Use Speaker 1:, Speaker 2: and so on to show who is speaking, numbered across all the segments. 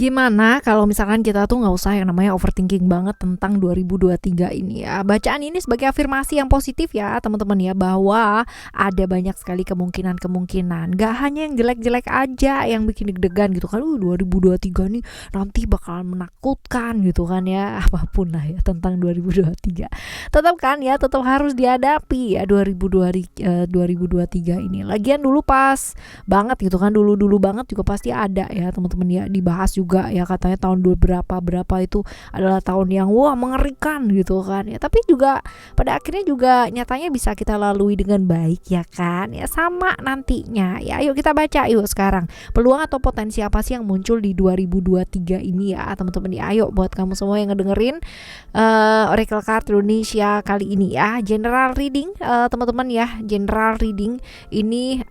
Speaker 1: Gimana kalau misalkan kita tuh nggak usah yang namanya overthinking banget tentang 2023 ini ya. Bacaan ini sebagai afirmasi yang positif ya teman-teman ya, bahwa ada banyak sekali kemungkinan-kemungkinan. Gak hanya yang jelek-jelek aja yang bikin deg-degan gitu kan. 2023 nih nanti bakalan menakutkan gitu kan ya. Apapun lah ya tentang 2023. Tetap kan ya, tetap harus dihadapi ya 2023 ini. Lagian dulu pas banget gitu kan, dulu banget juga pasti ada ya teman-teman ya, dibahas juga ya, katanya tahun berapa itu adalah tahun yang wah mengerikan gitu kan ya, tapi juga pada akhirnya juga nyatanya bisa kita lalui dengan baik ya kan ya, sama nantinya ya. Ayo kita baca yuk sekarang, peluang atau potensi apa sih yang muncul di 2023 ini ya teman-teman ya. Ayo buat kamu semua yang ngedengerin Oracle Card Indonesia kali ini ya, general reading teman-teman ya, general reading ini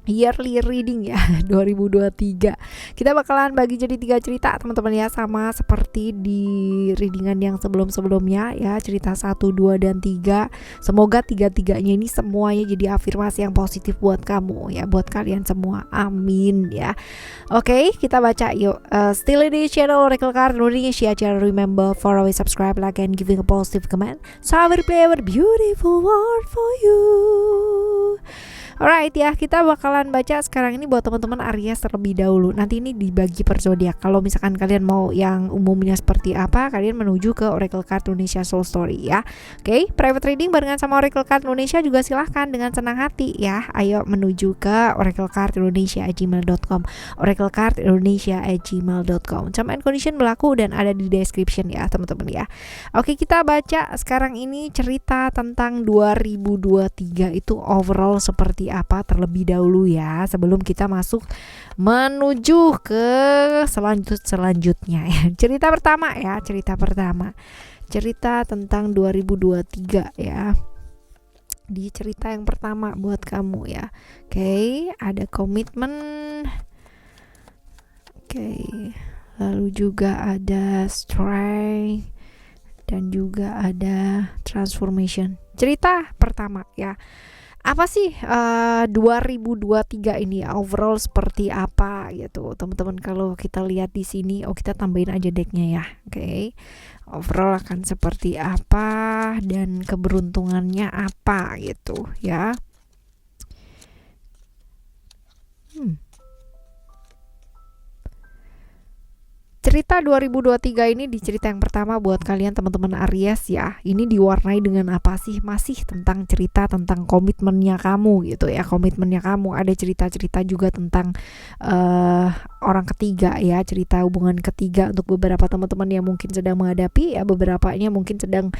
Speaker 1: yearly reading ya 2023. Kita bakalan bagi jadi 3 cerita teman-teman ya, sama seperti di readingan yang sebelum-sebelumnya ya, cerita 1, 2, dan 3. Semoga 3-3-nya ini semuanya jadi afirmasi yang positif buat kamu ya, buat kalian semua, amin ya. Oke, kita baca yuk. Still di channel Oracle Card Indonesia, jangan remember for always subscribe, like, and giving a positive comment, so I will play our beautiful word for you. Alright ya, kita bakalan baca sekarang ini buat teman-teman Aries terlebih dahulu. Nanti ini dibagi per zodiak. Kalau misalkan kalian mau yang umumnya seperti apa, kalian menuju ke Oracle Card Indonesia Soul Story ya. Oke, private reading barengan sama Oracle Card Indonesia juga silahkan dengan senang hati ya. Ayo menuju ke oraclecardindonesia@gmail.com, oraclecardindonesia@gmail.com. Term and condition berlaku dan ada di description ya teman-teman ya. Oke, kita baca sekarang ini cerita tentang 2023 itu overall seperti apa terlebih dahulu ya, sebelum kita masuk menuju ke selanjutnya ya. Cerita pertama cerita tentang 2023 ya. Di cerita yang pertama buat kamu ya. Oke, ada komitmen. Oke, lalu juga ada strength dan juga ada transformation. Cerita pertama ya. Apa sih 2023 ini overall seperti apa gitu teman-teman? Kalau kita lihat di sini, kita tambahin aja decknya ya. Oke. Overall akan seperti apa dan keberuntungannya apa gitu ya. Cerita 2023 ini di cerita yang pertama buat kalian teman-teman Aries ya. Ini diwarnai dengan apa sih? Masih tentang cerita tentang komitmennya kamu gitu ya. Komitmennya kamu, ada cerita-cerita juga tentang orang ketiga ya, cerita hubungan ketiga untuk beberapa teman-teman yang mungkin sedang menghadapi ya, beberapanya mungkin sedang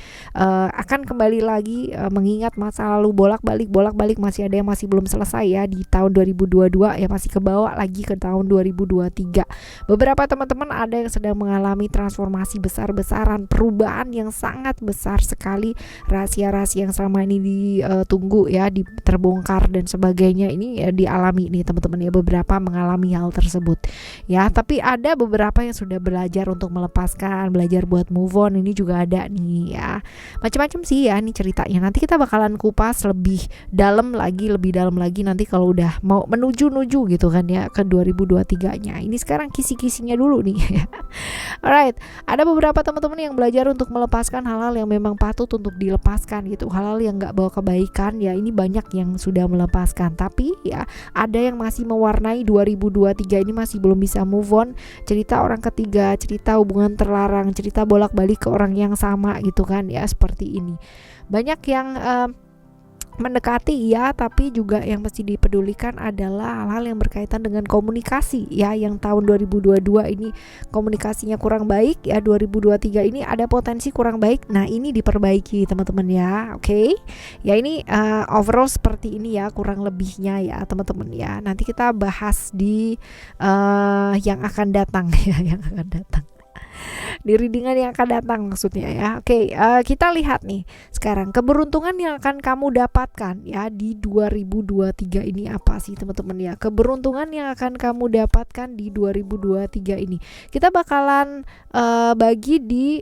Speaker 1: akan kembali lagi mengingat masa lalu, bolak-balik masih ada yang masih belum selesai ya di tahun 2022 ya, masih kebawa lagi ke tahun 2023. Beberapa teman-teman ada yang sedang mengalami transformasi besar-besaran, perubahan yang sangat besar sekali, rahasia-rahasia yang selama ini ditunggu ya, terbongkar dan sebagainya, ini ya dialami nih teman-teman ya, beberapa mengalami hal tersebut ya. Tapi ada beberapa yang sudah belajar untuk melepaskan, belajar buat move on, ini juga ada nih ya. Macam-macam sih ya nih ceritanya. Nanti kita bakalan kupas lebih dalam lagi nanti kalau udah mau menuju gitu kan ya ke 2023-nya. Ini sekarang kisi-kisinya dulu nih ya. Alright, ada beberapa teman-teman yang belajar untuk melepaskan hal-hal yang memang patut untuk dilepaskan gitu, hal-hal yang nggak bawa kebaikan ya. Ini banyak yang sudah melepaskan, tapi ya ada yang masih mewarnai 2023 ini, masih belum bisa move on. Cerita orang ketiga, cerita hubungan terlarang, cerita bolak-balik ke orang yang sama gitu kan ya, seperti ini. Banyak yang mendekati ya, tapi juga yang mesti dipedulikan adalah hal-hal yang berkaitan dengan komunikasi ya, yang tahun 2022 ini komunikasinya kurang baik ya. 2023 ini ada potensi kurang baik, nah ini diperbaiki teman-teman ya. Oke. Ya ini overall seperti ini ya kurang lebihnya ya teman-teman ya. Nanti kita bahas di yang akan datang ya, yang akan datang di readingan yang akan datang maksudnya ya. Oke, kita lihat nih sekarang keberuntungan yang akan kamu dapatkan ya di 2023 ini apa sih teman-teman ya. Keberuntungan yang akan kamu dapatkan di 2023 ini kita bakalan bagi di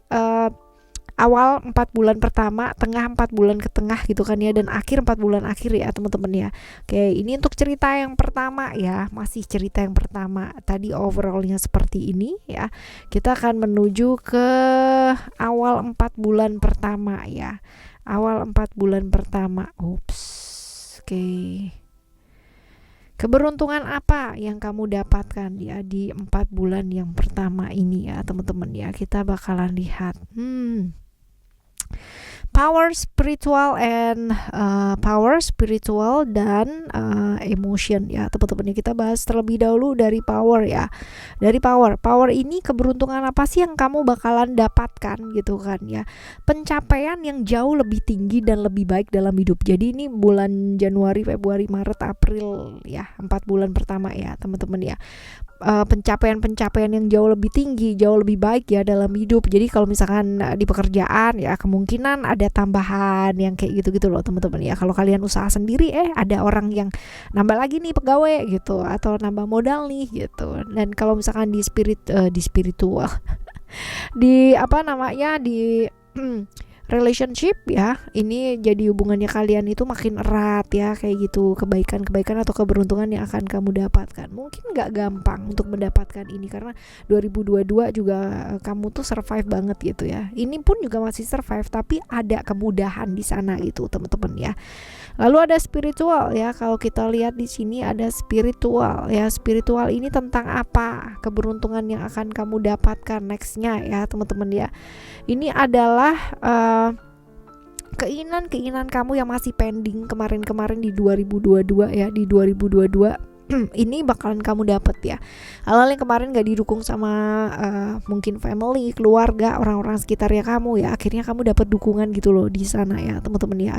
Speaker 1: awal 4 bulan pertama, tengah 4 bulan ke tengah gitu kan ya, dan akhir 4 bulan akhir ya teman-teman ya. Oke, ini untuk cerita yang pertama ya, masih cerita yang pertama. Tadi overallnya seperti ini ya. Kita akan menuju ke awal 4 bulan pertama ya. Awal 4 bulan pertama. Oke. Keberuntungan apa yang kamu dapatkan ya di 4 bulan yang pertama ini ya teman-teman ya. Kita bakalan lihat power spiritual dan emotion ya teman-teman. Kita bahas terlebih dahulu dari power ya. Dari power ini keberuntungan apa sih yang kamu bakalan dapatkan gitu kan ya. Pencapaian yang jauh lebih tinggi dan lebih baik dalam hidup. Jadi ini bulan Januari, Februari, Maret, April ya, 4 bulan pertama ya teman-teman ya. Pencapaian yang jauh lebih tinggi, jauh lebih baik ya dalam hidup. Jadi kalau misalkan di pekerjaan ya, kemungkinan ada tambahan yang kayak gitu-gitu loh teman-teman ya. Kalau kalian usaha sendiri ada orang yang nambah lagi nih pegawai gitu, atau nambah modal nih gitu. Dan kalau misalkan di spiritual di relationship ya, ini jadi hubungannya kalian itu makin erat ya, kayak gitu. Kebaikan atau keberuntungan yang akan kamu dapatkan. Mungkin gak gampang untuk mendapatkan ini karena 2022 juga kamu tuh survive banget gitu ya. Ini pun juga masih survive, tapi ada kemudahan di sana gitu teman-teman ya. Lalu ada spiritual ya. Kalau kita lihat di sini ada spiritual ya. Spiritual ini tentang apa? Keberuntungan yang akan kamu dapatkan nextnya ya teman-teman ya. Ini adalah keinginan kamu yang masih pending kemarin di 2022 ya. Di 2022 ini bakalan kamu dapat ya. Hal-hal yang kemarin gak didukung sama mungkin family, keluarga, orang-orang sekitarnya kamu ya, akhirnya kamu dapat dukungan gitu loh di sana ya teman-teman ya.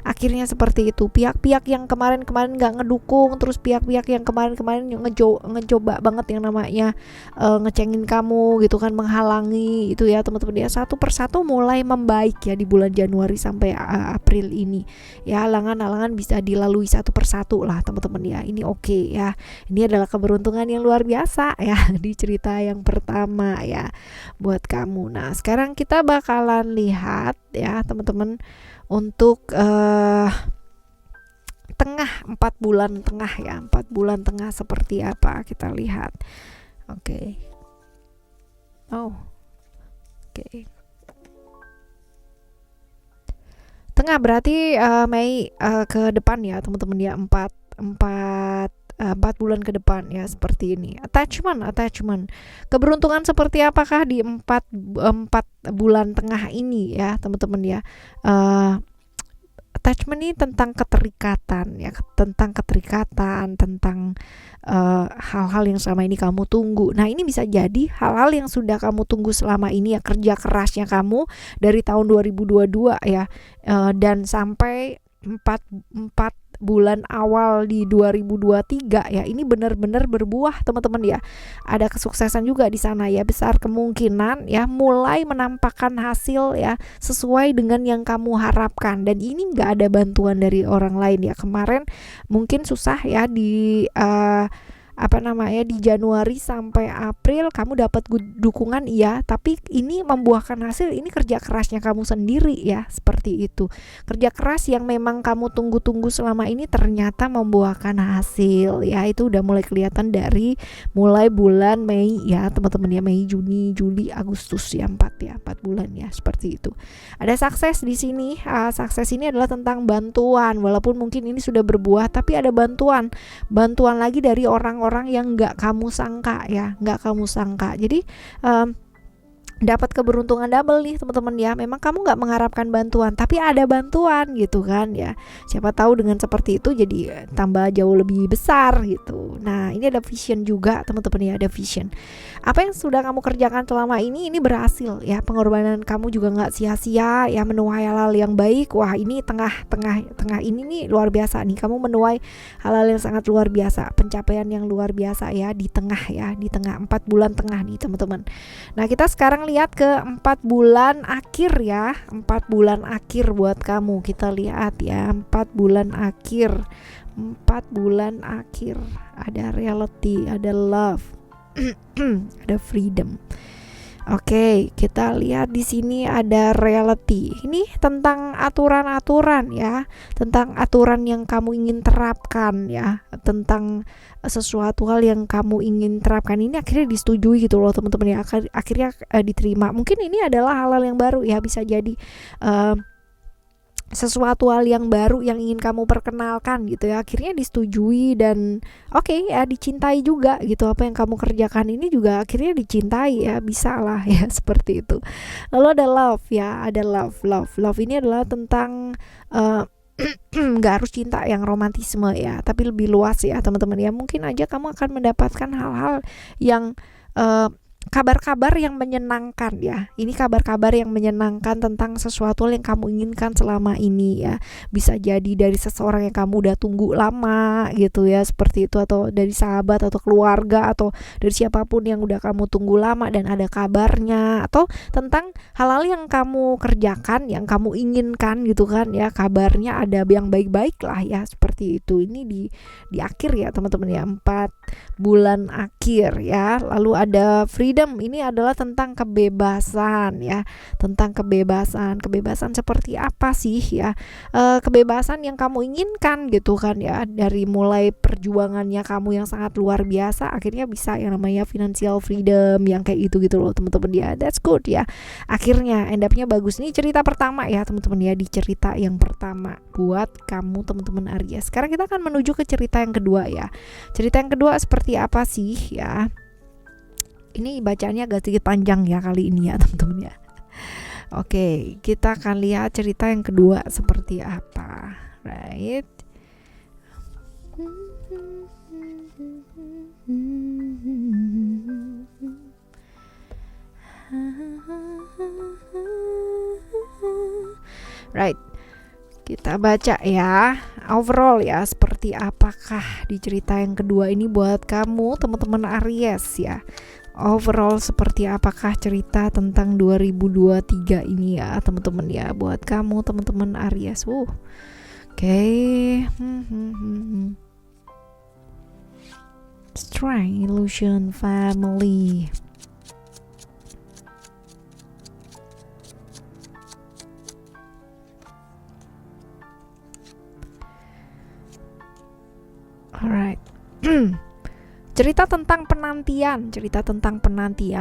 Speaker 1: Akhirnya seperti itu. Pihak-pihak yang kemarin gak ngedukung, terus pihak-pihak yang kemarin ngecoba banget yang namanya ngecengin kamu gitu kan, menghalangi itu ya teman-teman ya, satu persatu mulai membaik ya di bulan Januari sampai April ini ya. Halangan-halangan bisa dilalui satu persatu lah teman-teman ya. Ini oke ya. Ini adalah keberuntungan yang luar biasa ya di cerita yang pertama ya buat kamu. Nah, sekarang kita bakalan lihat ya teman-teman untuk tengah 4 bulan tengah ya. 4 bulan tengah seperti apa, kita lihat. Oke. Tengah berarti Mei ke depan ya teman-teman ya. 4 bulan ke depan ya, seperti ini. Attachment. Keberuntungan seperti apakah di 4 bulan tengah ini ya teman-teman ya. Attachment ini tentang keterikatan ya, tentang hal-hal yang selama ini kamu tunggu. Nah, ini bisa jadi hal-hal yang sudah kamu tunggu selama ini ya, kerja kerasnya kamu dari tahun 2022 ya, dan sampai 4 bulan awal di 2023 ya, ini benar-benar berbuah teman-teman ya. Ada kesuksesan juga di sana ya, besar kemungkinan ya mulai menampakkan hasil ya sesuai dengan yang kamu harapkan. Dan ini nggak ada bantuan dari orang lain ya. Kemarin mungkin susah ya di di Januari sampai April kamu dapat dukungan iya, tapi ini membuahkan hasil, ini kerja kerasnya kamu sendiri ya, seperti itu. Kerja keras yang memang kamu tunggu-tunggu selama ini ternyata membuahkan hasil ya. Itu udah mulai kelihatan dari mulai bulan Mei ya teman-teman ya, Mei, Juni, Juli, Agustus ya, 4 bulan ya, seperti itu. Ada sukses di sini. Sukses ini adalah tentang bantuan, walaupun mungkin ini sudah berbuah, tapi ada bantuan lagi dari orang yang nggak kamu sangka ya, Jadi dapat keberuntungan double nih teman-teman ya. Memang kamu nggak mengharapkan bantuan, tapi ada bantuan gitu kan ya. Siapa tahu dengan seperti itu jadi tambah jauh lebih besar gitu. Nah, ini ada vision juga teman-teman ya, ada vision. Apa yang sudah kamu kerjakan selama ini berhasil ya. Pengorbanan kamu juga nggak sia-sia ya, menuai hal-hal yang baik. Wah, ini tengah ini nih luar biasa nih. Kamu menuai hal-hal yang sangat luar biasa, pencapaian yang luar biasa ya di tengah 4 bulan tengah nih teman-teman. Nah, kita sekarang lihat ke 4 bulan akhir ya. 4 bulan akhir buat kamu. Kita lihat ya, 4 bulan akhir. Ada reality, ada love, ada freedom. Oke, kita lihat di sini ada reality. Ini tentang aturan-aturan ya, tentang aturan yang kamu ingin terapkan ya, tentang sesuatu hal yang kamu ingin terapkan ini akhirnya disetujui gitu loh teman-teman ya. Akhirnya diterima. Mungkin ini adalah hal-hal yang baru ya, bisa jadi uh, sesuatu hal yang baru yang ingin kamu perkenalkan gitu ya, akhirnya disetujui dan oke ya, dicintai juga gitu. Apa yang kamu kerjakan ini juga akhirnya dicintai ya, bisa lah ya seperti itu. Lalu ada love ya, ada love ini adalah tentang uh, nggak harus cinta yang romantisme ya, tapi lebih luas ya teman-teman ya. Mungkin aja kamu akan mendapatkan hal-hal yang uh, kabar-kabar yang menyenangkan ya. Ini kabar-kabar yang menyenangkan tentang sesuatu yang kamu inginkan selama ini ya. Bisa jadi dari seseorang yang kamu udah tunggu lama gitu ya, seperti itu, atau dari sahabat atau keluarga atau dari siapapun yang udah kamu tunggu lama dan ada kabarnya, atau tentang hal-hal yang kamu kerjakan yang kamu inginkan gitu kan ya, kabarnya ada yang baik-baik lah ya, seperti itu. Ini di akhir ya teman-teman ya, 4 bulan akhir ya. Lalu ada freedom, ini adalah tentang kebebasan ya, tentang kebebasan seperti apa sih ya, kebebasan yang kamu inginkan gitu kan ya, dari mulai perjuangannya kamu yang sangat luar biasa akhirnya bisa yang namanya financial freedom yang kayak gitu loh teman-teman ya. That's good ya, akhirnya end up-nya bagus. Ini cerita pertama ya teman-teman ya, di cerita yang pertama buat kamu teman-teman Aries. Sekarang kita akan menuju ke cerita yang kedua ya. Cerita yang kedua seperti apa sih ya? Ini bacaannya agak sedikit panjang ya kali ini ya teman-teman ya. Oke, kita akan lihat cerita yang kedua seperti apa. Right? Right. Kita baca ya, overall ya, seperti apakah di cerita yang kedua ini buat kamu teman-teman Aries ya. Overall seperti apakah cerita tentang 2023 ini ya teman-teman ya, buat kamu teman-teman Aries. Oke. Strength Illusion Family. Alright. Cerita tentang penantian,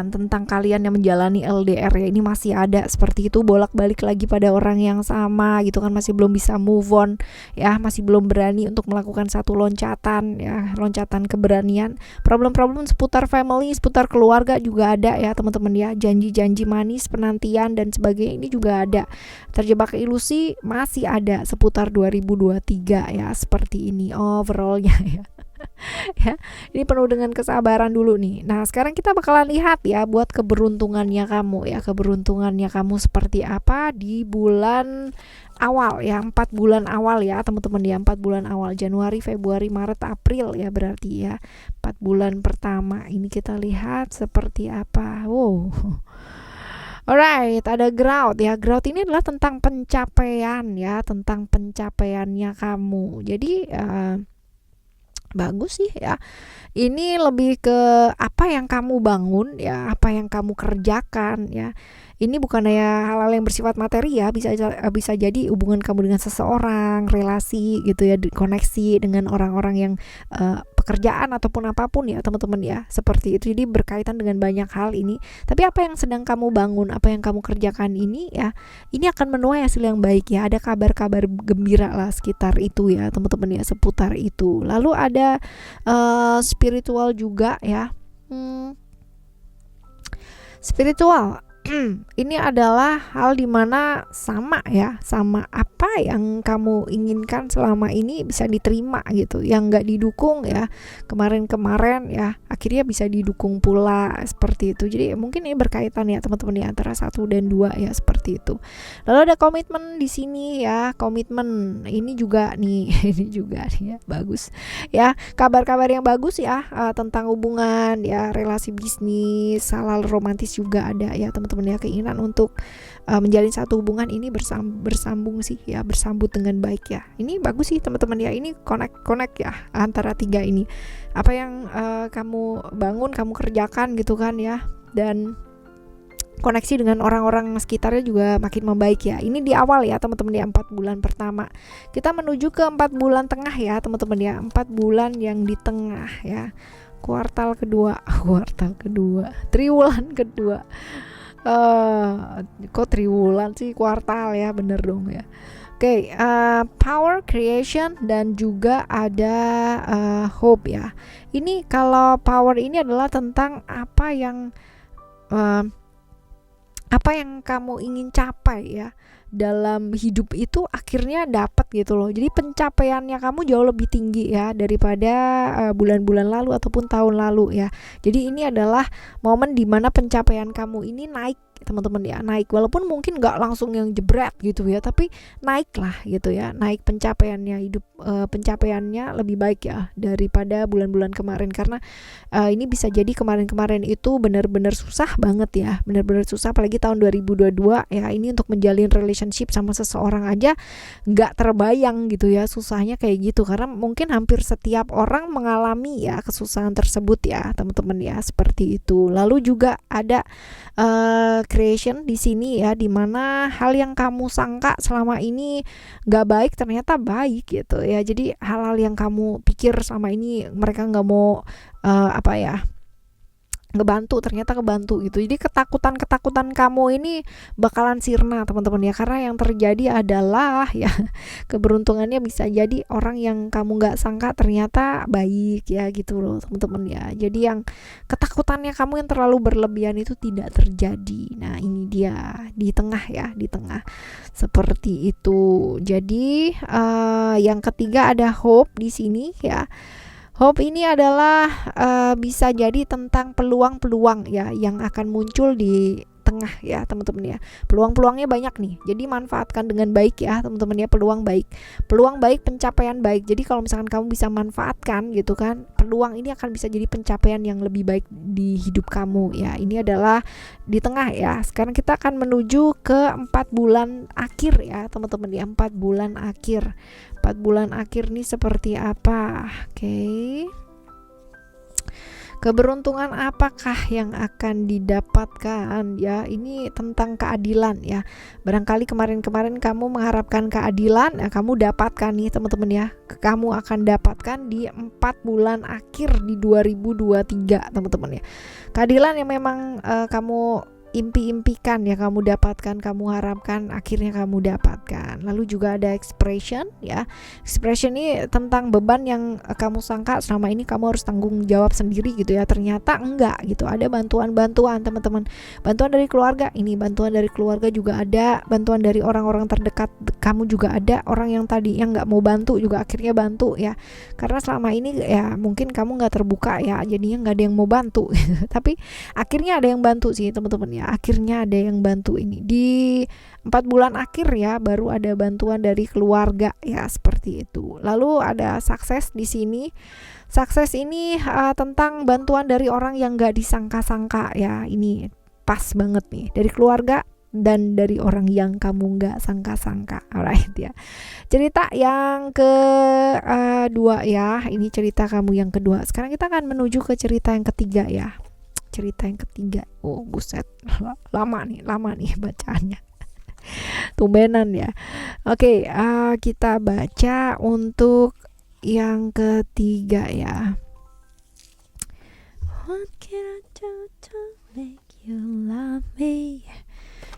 Speaker 1: tentang kalian yang menjalani LDR ya. Ini masih ada seperti itu, bolak-balik lagi pada orang yang sama gitu kan, masih belum bisa move on ya, masih belum berani untuk melakukan satu loncatan ya, loncatan keberanian. Problem-problem seputar family, seputar keluarga juga ada ya teman-teman ya. Janji-janji manis, penantian dan sebagainya ini juga ada. Terjebak ilusi masih ada seputar 2023 ya, seperti ini overallnya ya. Ya, ini penuh dengan kesabaran dulu nih. Nah, sekarang kita bakalan lihat ya buat keberuntungannya kamu ya, keberuntungannya kamu seperti apa di bulan awal ya, 4 bulan awal ya teman-teman ya, 4 bulan awal, Januari, Februari, Maret, April ya, berarti ya 4 bulan pertama ini kita lihat seperti apa. Alright, ada growth ya. Growth ini adalah tentang pencapaian ya, tentang pencapaiannya kamu. Jadi bagus sih ya. Ini lebih ke apa yang kamu bangun ya, apa yang kamu kerjakan ya. Ini bukan ya hal-hal yang bersifat materi ya, bisa jadi hubungan kamu dengan seseorang, relasi gitu ya, koneksi dengan orang-orang yang pekerjaan ataupun apapun ya teman-teman ya, seperti itu. Jadi berkaitan dengan banyak hal ini. Tapi apa yang sedang kamu bangun, apa yang kamu kerjakan ini ya, ini akan menuai hasil yang baik ya. Ada kabar-kabar gembira lah sekitar itu ya teman-teman ya, seputar itu. Lalu ada spiritual juga ya. Spiritual ini adalah hal dimana sama ya, sama apa yang kamu inginkan selama ini bisa diterima gitu, yang nggak didukung ya kemarin-kemarin ya akhirnya bisa didukung pula, seperti itu. Jadi mungkin ini berkaitan ya teman-teman ya, antara 1 dan 2 ya, seperti itu. Lalu ada komitmen di sini ya, komitmen ini juga nih ini juga nih ya, bagus ya, kabar-kabar yang bagus ya tentang hubungan ya, relasi bisnis, hal-hal romantis juga ada ya teman-teman ya, keinginan untuk menjalin satu hubungan ini bersambung sih ya, bersambut dengan baik ya. Ini bagus sih teman-teman ya, ini connect ya antara 3 ini. Apa yang kamu bangun, kamu kerjakan gitu kan ya, dan koneksi dengan orang-orang sekitarnya juga makin membaik ya. Ini di awal ya teman-teman ya, 4 bulan pertama. Kita menuju ke 4 bulan tengah ya teman-teman ya, 4 bulan yang di tengah ya. Kuartal kedua, triwulan kedua. Kok triwulan sih, kuartal ya, bener dong ya. Oke, power creation dan juga ada hope ya. Ini kalau power ini adalah tentang apa yang kamu ingin capai ya dalam hidup itu akhirnya dapat gitu loh. Jadi pencapaiannya kamu jauh lebih tinggi ya daripada bulan-bulan lalu ataupun tahun lalu ya. Jadi ini adalah momen dimana pencapaian kamu ini naik teman-teman ya, naik walaupun mungkin nggak langsung yang jebret gitu ya, tapi naik lah gitu ya, naik pencapaiannya, hidup pencapaiannya lebih baik ya daripada bulan-bulan kemarin, karena ini bisa jadi kemarin-kemarin itu benar-benar susah banget ya, benar-benar susah, apalagi tahun 2022 ya, ini untuk menjalin relationship sama seseorang aja nggak terbayang gitu ya susahnya kayak gitu, karena mungkin hampir setiap orang mengalami ya kesusahan tersebut ya teman-teman ya, seperti itu. Lalu juga ada creation di sini ya, dimana hal yang kamu sangka selama ini nggak baik ternyata baik gitu ya. Jadi hal-hal yang kamu pikir selama ini mereka nggak mau ngebantu, ternyata kebantu gitu. Jadi ketakutan kamu ini bakalan sirna teman-teman ya, karena yang terjadi adalah ya keberuntungannya bisa jadi orang yang kamu nggak sangka ternyata baik ya gitu loh teman-teman ya. Jadi yang ketakutannya kamu yang terlalu berlebihan itu tidak terjadi. Nah ini dia di tengah ya, di tengah seperti itu. Jadi yang ketiga ada hope di sini ya. Hope ini adalah bisa jadi tentang peluang-peluang ya yang akan muncul di tengah ya teman-teman ya. Peluang-peluangnya banyak nih, jadi manfaatkan dengan baik ya teman-teman ya. Peluang baik, pencapaian baik. Jadi kalau misalkan kamu bisa manfaatkan gitu kan, peluang ini akan bisa jadi pencapaian yang lebih baik di hidup kamu ya. Ini adalah di tengah ya. Sekarang kita akan menuju ke 4 bulan akhir ya teman-teman ya. 4 bulan akhir. 4 bulan akhir nih seperti apa? Oke. Keberuntungan apakah yang akan didapatkan ya? Ini tentang keadilan ya. Barangkali kemarin-kemarin kamu mengharapkan keadilan, kamu dapatkan nih teman-teman ya. Kamu akan dapatkan di 4 bulan akhir di 2023 teman-teman ya. Keadilan yang memang kamu impi-impikan ya, kamu dapatkan, kamu harapkan, akhirnya kamu dapatkan. Lalu juga ada expression ya. Expression ini tentang beban yang kamu sangka selama ini kamu harus tanggung jawab sendiri gitu ya, ternyata enggak gitu. Ada bantuan-bantuan teman-teman, bantuan dari keluarga, ini bantuan dari keluarga juga ada, bantuan dari orang-orang terdekat kamu juga ada, orang yang tadi yang nggak mau bantu juga akhirnya bantu ya, karena selama ini ya mungkin kamu nggak terbuka ya, jadinya nggak ada yang mau bantu tapi akhirnya ada yang bantu sih teman-teman ya. Akhirnya ada yang bantu ini di 4 bulan akhir ya, baru ada bantuan dari keluarga ya, seperti itu. Lalu ada sukses di sini. Sukses ini tentang bantuan dari orang yang gak disangka-sangka ya. Ini pas banget nih, dari keluarga dan dari orang yang kamu gak sangka-sangka. Alright ya. Cerita yang kedua ya, ini cerita kamu yang kedua. Sekarang kita akan menuju ke cerita yang ketiga ya. Cerita yang ketiga. Oh buset, lama nih bacaannya. Tumbenan ya. Oke, kita baca untuk yang ketiga ya. What can I do to make you love me?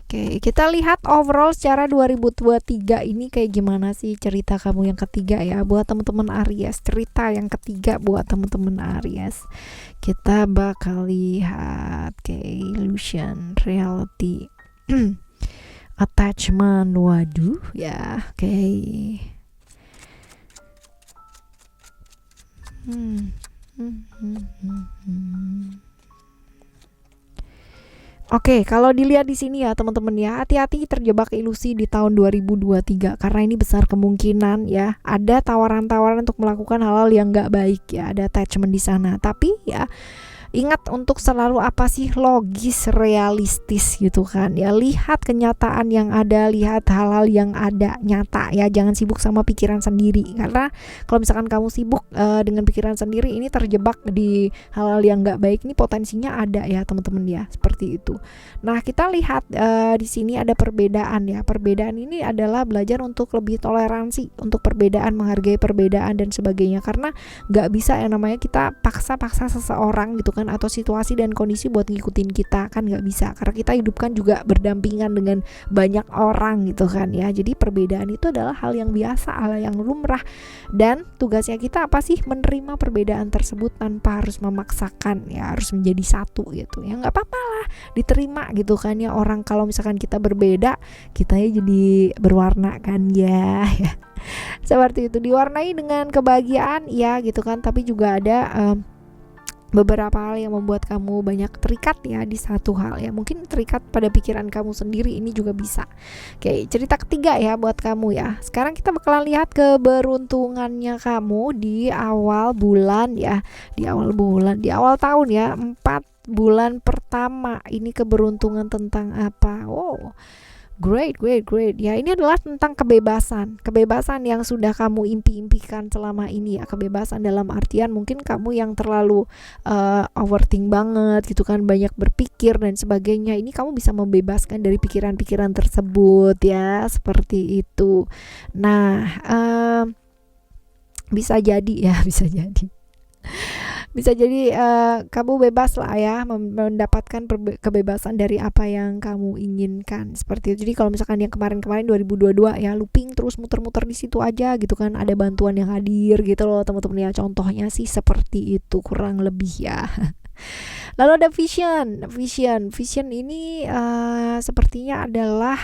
Speaker 1: Oke, kita lihat overall secara 2023 ini kayak gimana sih cerita kamu yang ketiga ya, buat teman-teman Aries. Cerita yang ketiga buat teman-teman Aries. Kita bakal lihat illusion, reality, attachment, waduh ya, oke. Oke, kalau dilihat di sini ya teman-teman ya, hati-hati terjebak ilusi di tahun 2023, karena ini besar kemungkinan ya ada tawaran-tawaran untuk melakukan hal-hal yang nggak baik ya, ada attachment di sana. Tapi ya Ingat untuk selalu apa sih, logis, realistis gitu kan ya. Lihat kenyataan yang ada, lihat hal-hal yang ada nyata ya. Jangan sibuk sama pikiran sendiri, karena kalau misalkan kamu sibuk dengan pikiran sendiri, ini terjebak di hal-hal yang nggak baik, ini potensinya ada ya teman-teman ya, seperti itu. Nah, kita lihat di sini ada perbedaan ya. Perbedaan ini adalah belajar untuk lebih toleransi untuk perbedaan, menghargai perbedaan dan sebagainya, karena nggak bisa yang namanya kita paksa-paksa seseorang gitu kan, atau situasi dan kondisi buat ngikutin kita, kan nggak bisa, karena kita hidup kan juga berdampingan dengan banyak orang gitu kan ya. Jadi perbedaan itu adalah hal yang biasa, hal yang lumrah, dan tugasnya kita apa sih, menerima perbedaan tersebut tanpa harus memaksakan ya harus menjadi satu gitu ya. Nggak apa-apa lah diterima gitu kan ya. Orang kalau misalkan kita berbeda, kita jadi berwarna kan ya. Seperti itu, diwarnai dengan kebahagiaan ya gitu kan, tapi juga ada beberapa hal yang membuat kamu banyak terikat ya di satu hal ya. Mungkin terikat pada pikiran kamu sendiri, ini juga bisa. Oke, cerita ketiga ya buat kamu ya. Sekarang kita bakalan lihat keberuntungannya kamu di awal bulan ya. Di awal bulan, di awal tahun ya, 4 bulan pertama. Ini keberuntungan tentang apa? Wow, great. Ya, ini adalah tentang kebebasan yang sudah kamu impi-impikan selama ini ya. Kebebasan dalam artian mungkin kamu yang terlalu overthink banget gitu kan, banyak berpikir dan sebagainya. Ini kamu bisa membebaskan dari pikiran-pikiran tersebut ya, seperti itu. Nah, bisa jadi ya, bisa jadi kamu bebas lah ya, mendapatkan kebebasan dari apa yang kamu inginkan, seperti itu. Jadi kalau misalkan yang kemarin-kemarin 2022 ya, looping terus muter-muter di situ aja gitu kan, ada bantuan yang hadir gitu loh teman-teman ya. Contohnya sih seperti itu kurang lebih ya. Lalu ada vision ini sepertinya adalah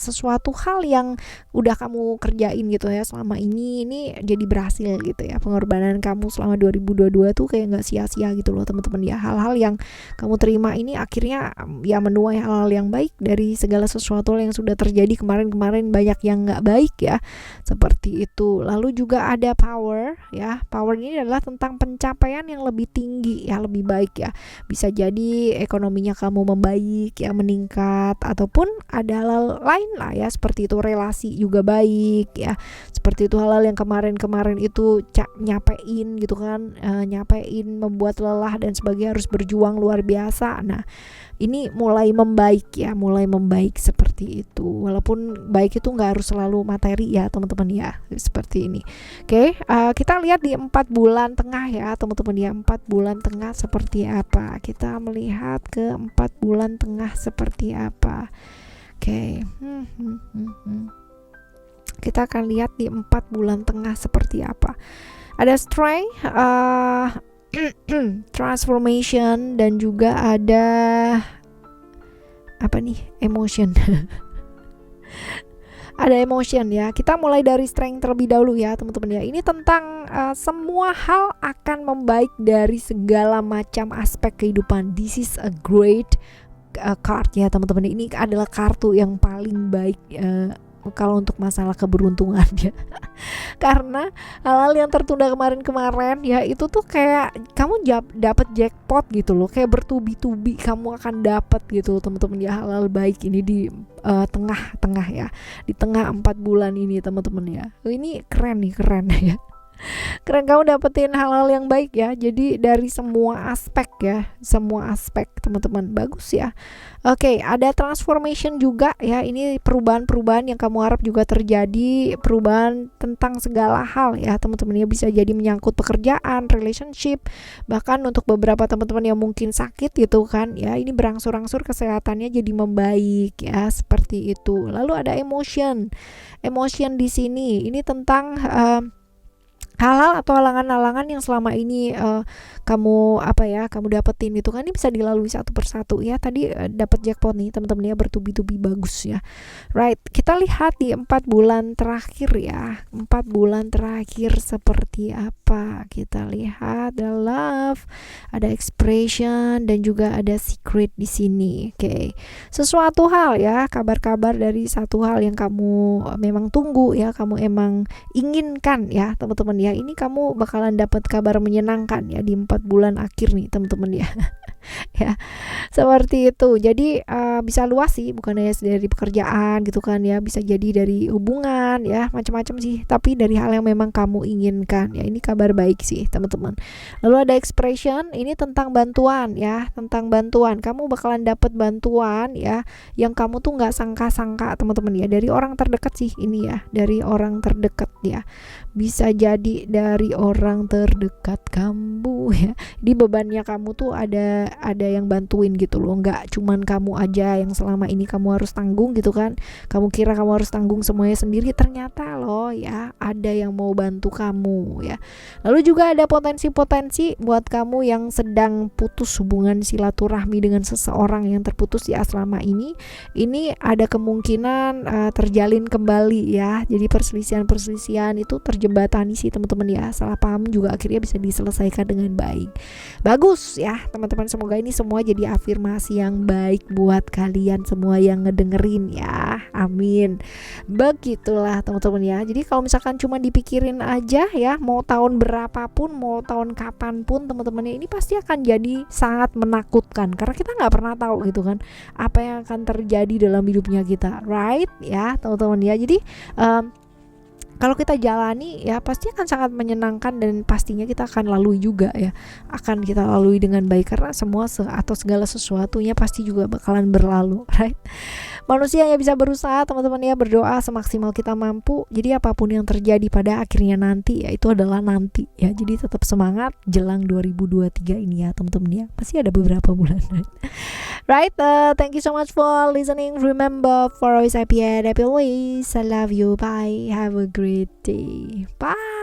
Speaker 1: sesuatu hal yang udah kamu kerjain gitu ya selama ini jadi berhasil gitu ya. Pengorbanan kamu selama 2022 tuh kayak nggak sia-sia gitu loh teman-teman ya. Hal-hal yang kamu terima ini akhirnya ya menuai hal-hal yang baik dari segala sesuatu yang sudah terjadi kemarin-kemarin, banyak yang nggak baik ya, seperti itu. Lalu juga ada power ya. Power ini adalah tentang pencapaian yang lebih tinggi ya, lebih baik ya. Bisa jadi ekonominya kamu membaik ya, meningkat, ataupun ada hal lain lah ya, seperti itu. Relasi juga baik ya, seperti itu. Hal-hal yang kemarin-kemarin itu nyapein gitu kan, nyapein, membuat lelah dan sebagainya, harus berjuang luar biasa. Nah, ini mulai membaik ya, mulai membaik seperti itu. Walaupun baik itu nggak harus selalu materi ya teman-teman ya, seperti ini. Oke, kita lihat di 4 bulan tengah ya teman-teman ya. 4 bulan tengah seperti apa? Kita melihat ke 4 bulan tengah seperti apa. Oke, kita akan lihat di 4 bulan tengah seperti apa. Ada strength, transformation, dan juga ada apa nih, emotion. Ada emotion ya. Kita mulai dari strength terlebih dahulu ya teman-teman ya. Ini tentang semua hal akan membaik dari segala macam aspek kehidupan. This is a great card ya teman-teman. Ini adalah kartu yang paling baik kalau untuk masalah keberuntungan ya. Karena hal-hal yang tertunda kemarin-kemarin ya, itu tuh kayak kamu dapat jackpot gitu loh, kayak bertubi-tubi kamu akan dapat gitu teman-teman ya. Hal-hal baik ini di tengah-tengah ya, di tengah 4 bulan ini teman-teman ya. Ini keren ya. Keren, kamu dapetin hal-hal yang baik ya. Jadi dari semua aspek ya, semua aspek teman-teman, bagus ya. Oke, ada transformation juga ya. Ini perubahan-perubahan yang kamu harap juga terjadi, perubahan tentang segala hal ya teman-teman ya. Bisa jadi menyangkut pekerjaan, relationship, bahkan untuk beberapa teman-teman yang mungkin sakit gitu kan ya, ini berangsur-angsur kesehatannya jadi membaik ya, seperti itu. Lalu ada emotion di sini, ini tentang hal-hal atau halangan-halangan yang selama ini kamu dapetin itu kan, ini bisa dilalui satu persatu ya. Tadi dapat jackpot nih teman-teman ya, bertubi-tubi, bagus ya. Right, kita lihat di 4 bulan terakhir ya. 4 bulan terakhir seperti apa? Kita lihat ada love, ada expression, dan juga ada secret di sini. Oke. Sesuatu hal ya, kabar-kabar dari satu hal yang kamu memang tunggu ya, kamu emang inginkan ya teman-teman ya. ya, ini kamu bakalan dapat kabar menyenangkan ya di 4 bulan akhir nih teman-teman ya. Ya, seperti itu. Jadi bisa luas sih, bukan hanya dari pekerjaan gitu kan ya, bisa jadi dari hubungan ya, macam-macam sih. Tapi dari hal yang memang kamu inginkan ya, ini kabar baik sih teman-teman. Lalu ada expression, ini tentang bantuan ya, tentang bantuan. Kamu bakalan dapat bantuan ya, yang kamu tuh nggak sangka-sangka teman-teman ya, dari orang terdekat sih ini ya, dari orang terdekat ya. Bisa jadi dari orang terdekat kamu ya. Di bebannya kamu tuh ada yang bantuin gitu loh, nggak cuman kamu aja yang selama ini kamu harus tanggung gitu kan. Kamu kira kamu harus tanggung semuanya sendiri, ternyata loh ya ada yang mau bantu kamu ya. Lalu juga ada potensi-potensi buat kamu yang sedang putus hubungan silaturahmi dengan seseorang yang terputus ya selama ini ada kemungkinan terjalin kembali ya. Jadi perselisihan itu terjembatani sih teman-teman ya, salah paham juga akhirnya bisa diselesaikan dengan baik. Bagus ya teman-teman, semoga ini semua jadi afirmasi yang baik buat kalian semua yang ngedengerin ya, amin. Begitulah teman-teman ya. Jadi kalau misalkan cuma dipikirin aja ya, mau tahun berapapun, mau tahun kapanpun teman-teman, ini pasti akan jadi sangat menakutkan karena kita nggak pernah tahu gitu kan apa yang akan terjadi dalam hidupnya kita, right ya teman-teman ya. Jadi kalau kita jalani ya pasti akan sangat menyenangkan, dan pastinya kita akan lalui juga ya, akan kita lalui dengan baik karena semua atau segala sesuatunya pasti juga bakalan berlalu, right? Manusia yang bisa berusaha teman-teman ya, berdoa semaksimal kita mampu. Jadi apapun yang terjadi pada akhirnya nanti ya, itu adalah nanti ya. Jadi tetap semangat jelang 2023 ini ya teman-teman ya, masih ada beberapa bulan, right? Thank you so much for listening. Remember, for always happy and happy always. I love you. Bye. Have a great day. Bye.